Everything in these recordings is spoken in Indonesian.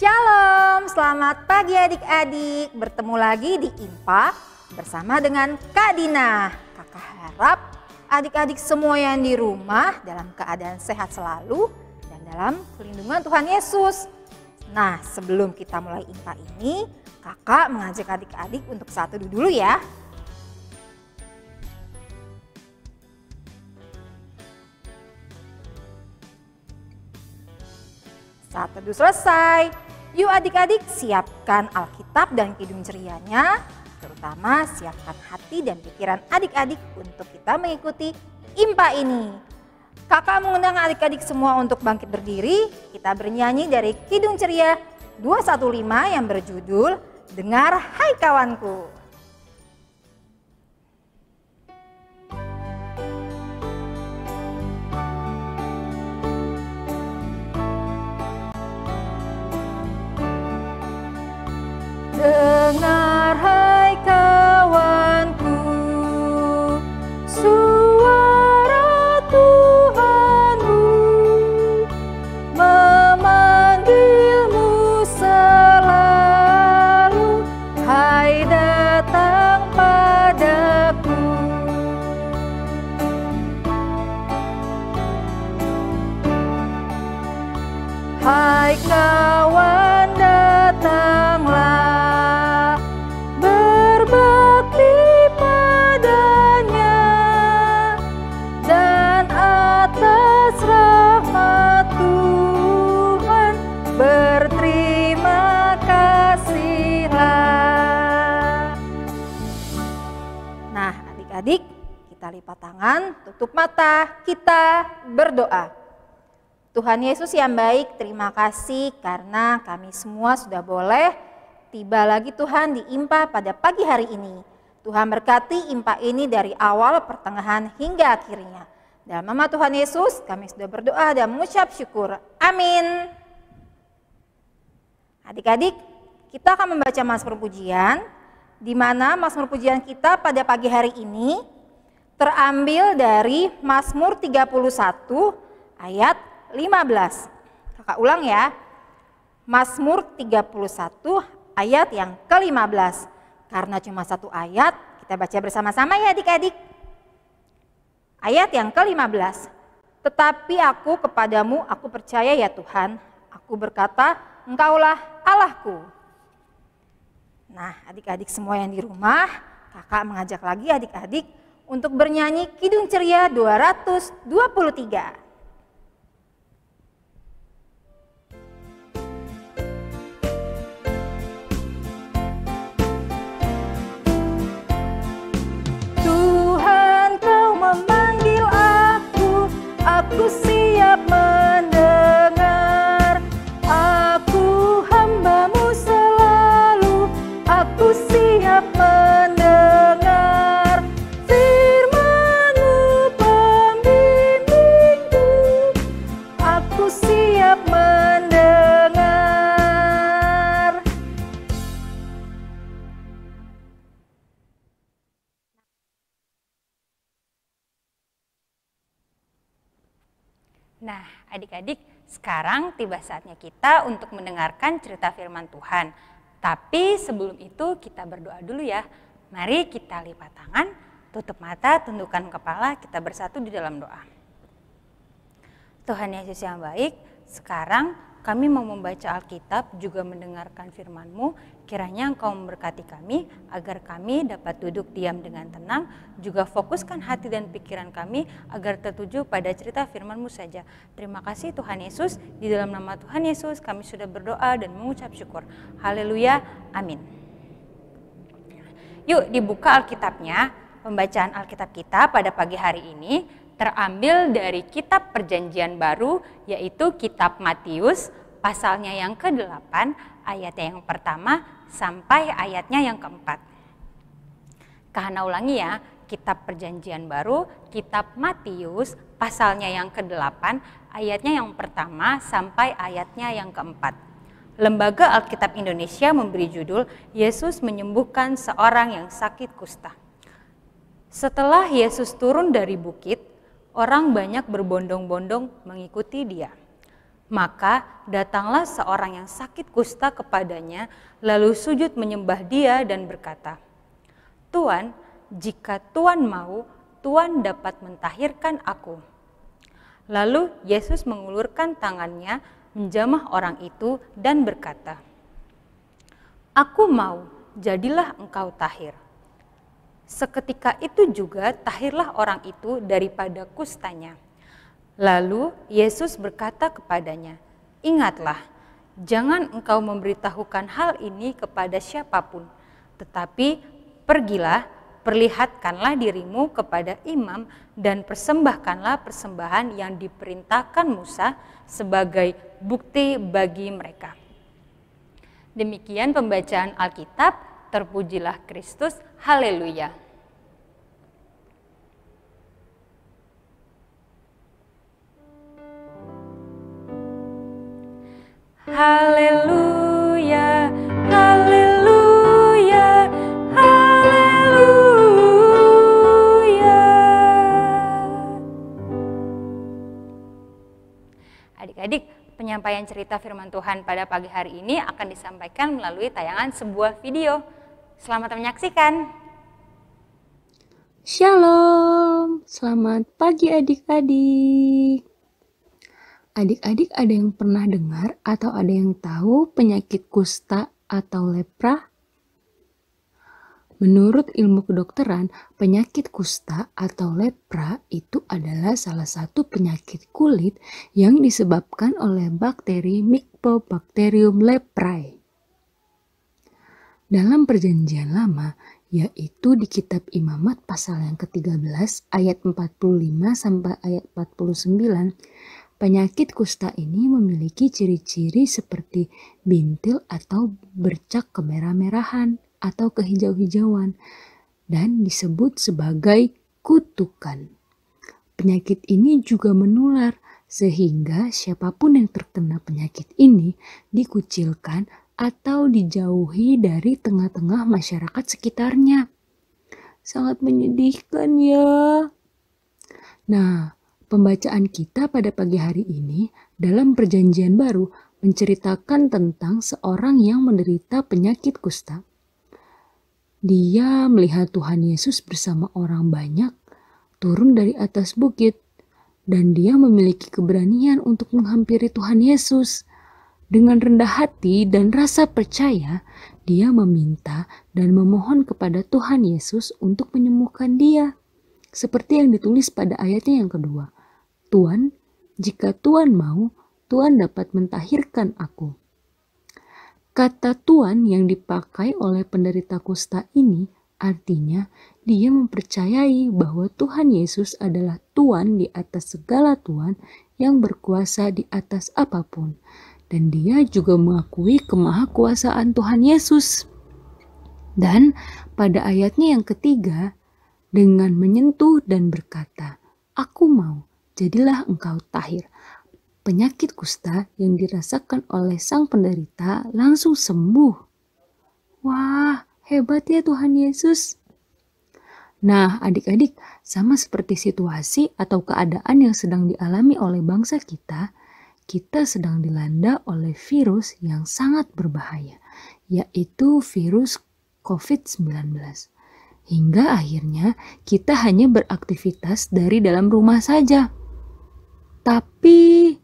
Shalom, selamat pagi adik-adik. Bertemu lagi di IMPA bersama dengan Kak Dina. Kakak harap adik-adik semua yang di rumah dalam keadaan sehat selalu dan dalam perlindungan Tuhan Yesus. Nah, sebelum kita mulai IMPA ini, kakak mengajak adik-adik untuk satu dulu ya. Saat teduh selesai, yuk adik-adik siapkan Alkitab dan Kidung Cerianya, terutama siapkan hati dan pikiran adik-adik untuk kita mengikuti IMPA ini. Kakak mengundang adik-adik semua untuk bangkit berdiri, kita bernyanyi dari Kidung Ceria 215 yang berjudul Dengar Hai Kawanku. Dengar hai kawanku, suara Tuhanmu memanggilmu selalu, hai datang padaku. Hai kawan datanglah, berterima kasihlah. Nah, adik-adik, kita lipat tangan, tutup mata, kita berdoa. Tuhan Yesus yang baik, terima kasih karena kami semua sudah boleh tiba lagi Tuhan di IMPA pada pagi hari ini. Tuhan berkati IMPA ini dari awal, pertengahan hingga akhirnya. Dalam nama Tuhan Yesus, kami sudah berdoa dan mengucap syukur. Amin. Adik-adik, kita akan membaca Mazmur Pujian, di mana Mazmur Pujian kita pada pagi hari ini terambil dari Mazmur 31 ayat 15. Kakak ulang ya, Mazmur 31 ayat yang ke-15. Karena cuma satu ayat, kita baca bersama-sama ya adik-adik. Ayat yang ke-15. Tetapi aku kepadamu, aku percaya ya Tuhan, aku berkata, Engkaulah Allahku. Nah, adik-adik semua yang di rumah, kakak mengajak lagi adik-adik untuk bernyanyi Kidung Ceria 223. Tuhan, Kau memanggil aku siap mendengar. Aku hambamu selalu, aku siap mendengar firman-Mu pembimbingku, aku siap mendengar. Nah, adik-adik, sekarang tiba saatnya kita untuk mendengarkan cerita firman Tuhan. Tapi sebelum itu kita berdoa dulu ya. Mari kita lipat tangan, tutup mata, tundukkan kepala, kita bersatu di dalam doa. Tuhan Yesus yang baik, sekarang kami mau membaca Alkitab juga mendengarkan firman-Mu. Kiranya Engkau memberkati kami agar kami dapat duduk diam dengan tenang, juga fokuskan hati dan pikiran kami agar tertuju pada cerita firman-Mu saja. Terima kasih Tuhan Yesus, di dalam nama Tuhan Yesus kami sudah berdoa dan mengucap syukur. Haleluya, amin. Yuk dibuka Alkitabnya. Pembacaan Alkitab kita pada pagi hari ini terambil dari kitab Perjanjian Baru, yaitu kitab Matius, pasalnya yang ke-8, ayatnya yang pertama sampai ayatnya yang ke-4. Kahana ulangi ya, kitab Perjanjian Baru, kitab Matius, pasalnya yang ke-8, ayatnya yang pertama sampai ayatnya yang ke-4. Lembaga Alkitab Indonesia memberi judul, Yesus menyembuhkan seorang yang sakit kusta. Setelah Yesus turun dari bukit, orang banyak berbondong-bondong mengikuti dia. Maka datanglah seorang yang sakit kusta kepadanya, lalu sujud menyembah dia dan berkata, "Tuan, jika Tuan mau, Tuan dapat mentahirkan aku." Lalu Yesus mengulurkan tangannya, menjamah orang itu dan berkata, "Aku mau, jadilah engkau tahir." Seketika itu juga tahirlah orang itu daripada kustanya. Lalu Yesus berkata kepadanya, "Ingatlah, jangan engkau memberitahukan hal ini kepada siapapun, tetapi pergilah, perlihatkanlah dirimu kepada imam dan persembahkanlah persembahan yang diperintahkan Musa sebagai bukti bagi mereka." Demikian pembacaan Alkitab. Terpujilah Kristus. Haleluya. Haleluya, haleluya, haleluya. Adik-adik, penyampaian cerita firman Tuhan pada pagi hari ini akan disampaikan melalui tayangan sebuah video. Selamat menyaksikan. Shalom, selamat pagi adik-adik. Adik-adik ada yang pernah dengar atau ada yang tahu penyakit kusta atau lepra? Menurut ilmu kedokteran, penyakit kusta atau lepra itu adalah salah satu penyakit kulit yang disebabkan oleh bakteri Mycobacterium leprae. Dalam Perjanjian Lama, yaitu di kitab Imamat pasal yang ke-13 ayat 45 sampai ayat 49, penyakit kusta ini memiliki ciri-ciri seperti bintil atau bercak kemerah-merahan atau kehijau-hijauan dan disebut sebagai kutukan. Penyakit ini juga menular sehingga siapapun yang terkena penyakit ini dikucilkan atau dijauhi dari tengah-tengah masyarakat sekitarnya. Sangat menyedihkan ya. Nah, pembacaan kita pada pagi hari ini dalam Perjanjian Baru menceritakan tentang seorang yang menderita penyakit kusta. Dia melihat Tuhan Yesus bersama orang banyak turun dari atas bukit dan dia memiliki keberanian untuk menghampiri Tuhan Yesus. Dengan rendah hati dan rasa percaya, dia meminta dan memohon kepada Tuhan Yesus untuk menyembuhkan dia. Seperti yang ditulis pada ayatnya yang kedua, "Tuan, jika Tuan mau, Tuan dapat mentahirkan aku." Kata Tuan yang dipakai oleh penderita kusta ini artinya dia mempercayai bahwa Tuhan Yesus adalah Tuan di atas segala Tuan yang berkuasa di atas apapun. Dan dia juga mengakui kemahakuasaan Tuhan Yesus. Dan pada ayatnya yang ketiga, dengan menyentuh dan berkata, "Aku mau, jadilah engkau tahir." Penyakit kusta yang dirasakan oleh sang penderita langsung sembuh. Wah, hebat ya Tuhan Yesus. Nah, adik-adik, sama seperti situasi atau keadaan yang sedang dialami oleh bangsa kita sedang dilanda oleh virus yang sangat berbahaya, yaitu virus COVID-19. Hingga akhirnya kita hanya beraktivitas dari dalam rumah saja. Tapi,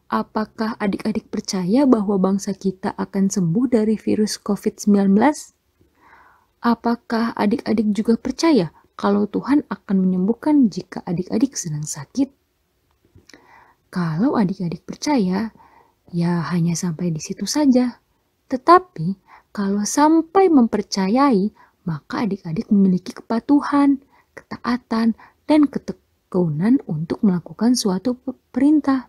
apakah adik-adik percaya bahwa bangsa kita akan sembuh dari virus COVID-19? Apakah adik-adik juga percaya kalau Tuhan akan menyembuhkan jika adik-adik sedang sakit? Kalau adik-adik percaya, ya hanya sampai di situ saja. Tetapi kalau sampai mempercayai, maka adik-adik memiliki kepatuhan, ketaatan, dan ketekunan untuk melakukan suatu perintah.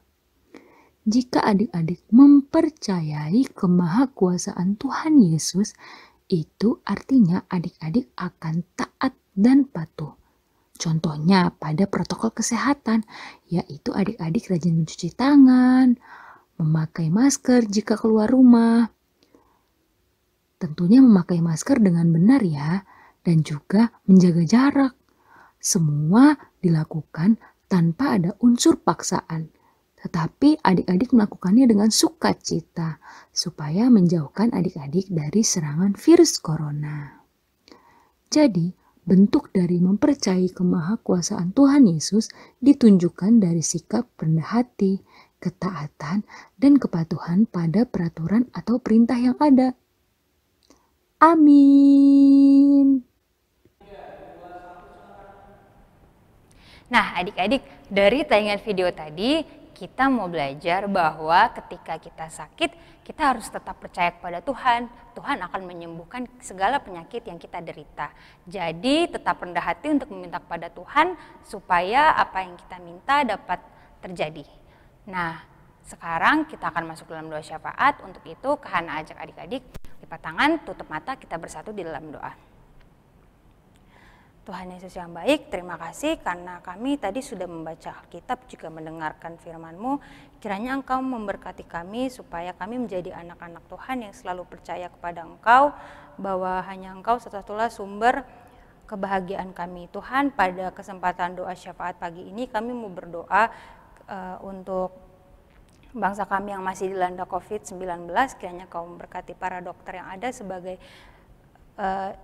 Jika adik-adik mempercayai kemahakuasaan Tuhan Yesus, itu artinya adik-adik akan taat dan patuh. Contohnya pada protokol kesehatan, yaitu adik-adik rajin mencuci tangan, memakai masker jika keluar rumah. Tentunya memakai masker dengan benar ya, dan juga menjaga jarak. Semua dilakukan tanpa ada unsur paksaan. Tetapi adik-adik melakukannya dengan sukacita supaya menjauhkan adik-adik dari serangan virus corona. Jadi, bentuk dari mempercayai kemahakuasaan Tuhan Yesus ditunjukkan dari sikap rendah hati, ketaatan, dan kepatuhan pada peraturan atau perintah yang ada. Amin. Nah, adik-adik, dari tayangan video tadi kita mau belajar bahwa ketika kita sakit, kita harus tetap percaya kepada Tuhan. Tuhan akan menyembuhkan segala penyakit yang kita derita. Jadi tetap rendah hati untuk meminta kepada Tuhan supaya apa yang kita minta dapat terjadi. Nah, sekarang kita akan masuk dalam doa syafaat. Untuk itu, Kahana ajak adik-adik lipat tangan, tutup mata, kita bersatu di dalam doa. Tuhan Yesus yang baik, terima kasih karena kami tadi sudah membaca Alkitab juga mendengarkan firman-Mu. Kiranya Engkau memberkati kami supaya kami menjadi anak-anak Tuhan yang selalu percaya kepada Engkau, bahwa hanya Engkau satu-satunya sumber kebahagiaan kami. Tuhan, pada kesempatan doa syafaat pagi ini kami mau berdoa untuk bangsa kami yang masih dilanda COVID-19. Kiranya Engkau memberkati para dokter yang ada sebagai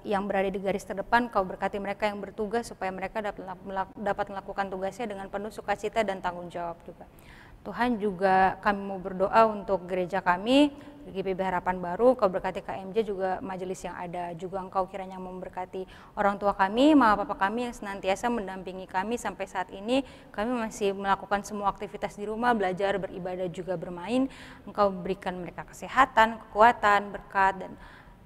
yang berada di garis terdepan. Kau berkati mereka yang bertugas supaya mereka dapat melakukan tugasnya dengan penuh sukacita dan tanggung jawab juga. Tuhan, juga kami mau berdoa untuk gereja kami, GPIB Harapan Baru. Kau berkati KMJ juga majelis yang ada. Juga Engkau kiranya memberkati orang tua kami, mama papa kami yang senantiasa mendampingi kami sampai saat ini. Kami masih melakukan semua aktivitas di rumah, belajar, beribadah, juga bermain. Engkau berikan mereka kesehatan, kekuatan, berkat, dan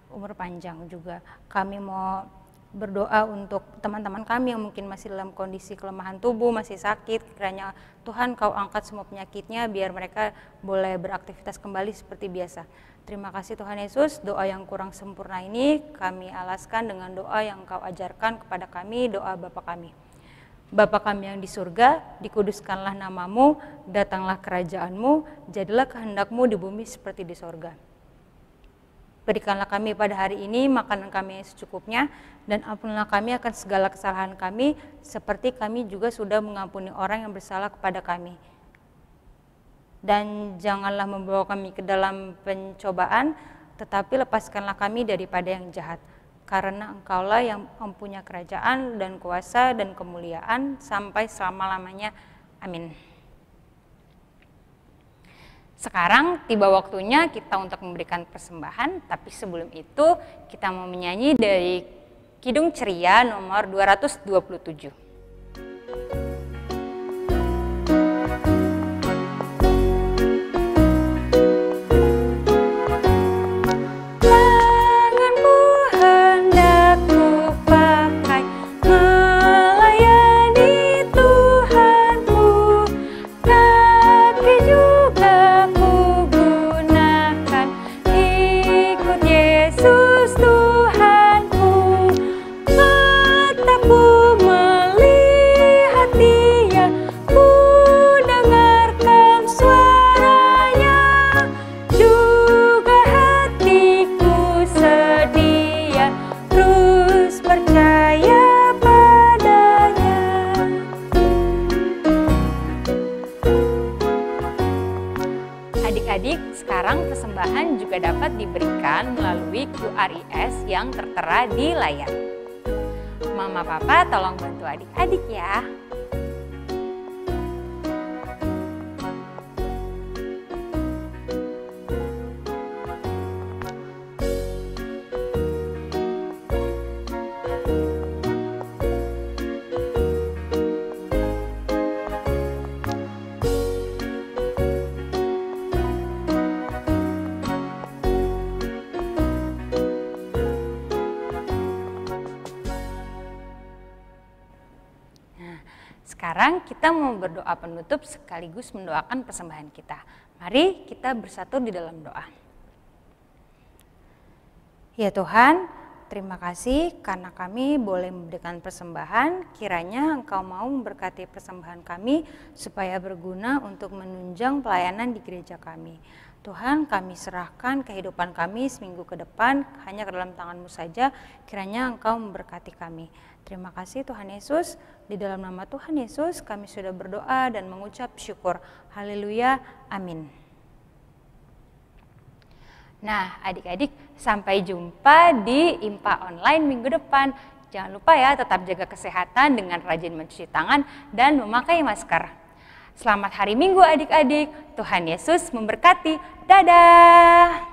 umur panjang juga. Kami mau berdoa untuk teman-teman kami yang mungkin masih dalam kondisi kelemahan tubuh, masih sakit. Kiranya Tuhan Kau angkat semua penyakitnya biar mereka boleh beraktivitas kembali seperti biasa. Terima kasih Tuhan Yesus. Doa yang kurang sempurna ini kami alaskan dengan doa yang Kau ajarkan kepada kami, doa Bapa kami. Bapa kami yang di surga, dikuduskanlah namamu, datanglah kerajaan-Mu, jadilah kehendak-Mu di bumi seperti di surga. Berikanlah kami pada hari ini makanan kami yang secukupnya, dan ampunilah kami akan segala kesalahan kami, seperti kami juga sudah mengampuni orang yang bersalah kepada kami. Dan janganlah membawa kami ke dalam pencobaan, tetapi lepaskanlah kami daripada yang jahat. Karena Engkaulah yang mempunyai kerajaan dan kuasa dan kemuliaan sampai selama-lamanya. Amin. Sekarang tiba waktunya kita untuk memberikan persembahan, tapi sebelum itu kita mau menyanyi dari Kidung Ceria nomor 227. Adik-adik, sekarang persembahan juga dapat diberikan melalui QRIS yang tertera di layar. Mama Papa tolong bantu adik-adik ya. Sekarang kita mau berdoa penutup sekaligus mendoakan persembahan kita. Mari kita bersatu di dalam doa. Ya Tuhan, terima kasih karena kami boleh memberikan persembahan. Kiranya Engkau mau memberkati persembahan kami supaya berguna untuk menunjang pelayanan di gereja kami. Tuhan, kami serahkan kehidupan kami seminggu ke depan hanya ke dalam tangan-Mu saja. Kiranya Engkau memberkati kami. Terima kasih Tuhan Yesus. Di dalam nama Tuhan Yesus kami sudah berdoa dan mengucap syukur. Haleluya. Amin. Nah, adik-adik, sampai jumpa di IMPA online minggu depan. Jangan lupa ya, tetap jaga kesehatan dengan rajin mencuci tangan dan memakai masker. Selamat hari Minggu adik-adik. Tuhan Yesus memberkati. Dadah.